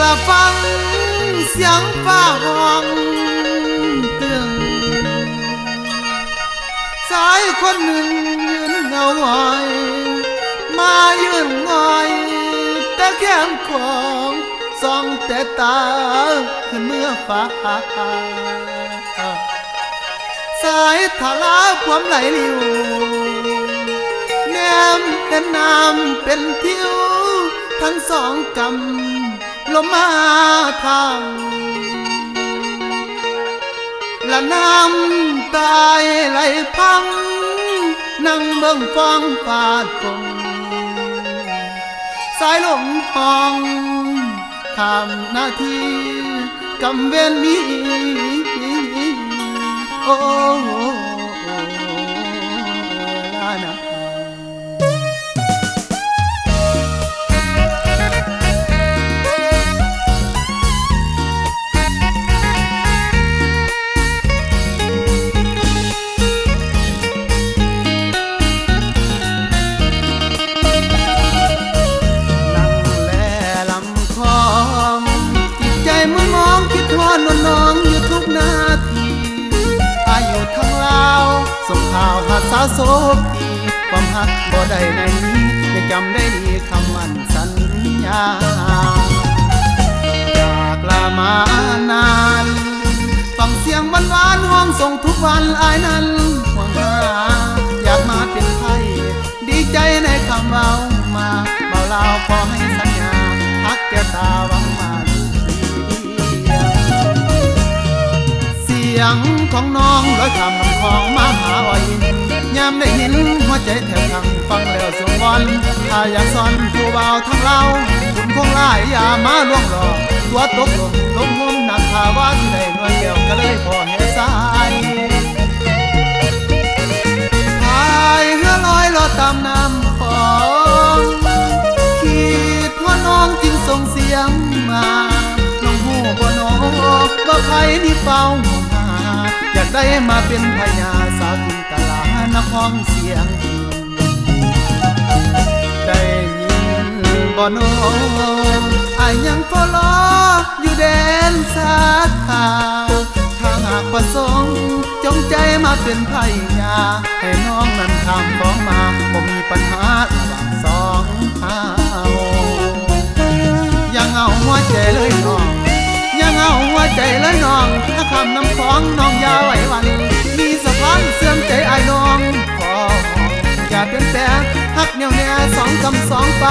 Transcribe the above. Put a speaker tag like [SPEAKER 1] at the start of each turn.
[SPEAKER 1] ละฟังเสียงฟ้าห้องตึงสายคนหนึ่งยืนเงาหอยมายืนงอยแต่แก้มของส่องแต่ตาขึ้นเมื่อฟ้าสายทาราความไหลลิวแนมเป็นน้ำเป็นทิวทั้งสองกำลมมาทางละน้ำตายไหลพังนั่งเบิ่งฟ้องฟาดคงสายลมห้องข้ามนาทีกำเวนมีโอ้ลานะน้องอยู่ทุกนาทีอายุทั้งลาวส่งข่าวหาสาวโสพีความหักบ่ได้ในนี้ยังจำได้ดีคำมั่นสัญญาจากลามานานฟังเสียงหวานห้องส่งทุกวันอายนั้นห่วงหาอยากมาเป็นไทยดีใจในคำเว้ามาเบาลาวขอให้สัญญาฮักแก้วตาหวังมาเสียงของน้องลอยข้ามลำคลองมาหาอ้อยยามได้ยินหัวใจแทบพังฟังแล้วสวงวอนถ้าอยากสอนผู้เบาทั้งเราคุณคงหลายอย่ามาล่วงหลอกตัวตกลงลงงมหนักข่าว่าที่ได้หน่วยเดียวก็เลยพอเหตุสายพายเรือลอยลอดตามน้ำคลองคิดว่าน้องจึงส่งเสียงมาน้องหูบ่น้องว่าใครนี่เฝ้าอยากได้มาเป็นพญาสาวจินตลานักห้องเสียงได้ยินบ่โนอายยังก็รออยู่แดนสาขาถ้าหากประสงค์จงใจมาเป็นพญาให้น้องนั้นทำฟ้องมาบ่มีปัญหาระหว่างสองเฮายังเอาหัวใจเลยน้องยังเอาหัวใจเลยน้องถ้าคำน้ำของน้องอย่าไหววันมีสะพานเสื่อมใจไอ้น้องขออย่าเป็นแปรหักแนวแน่สองคำสองไป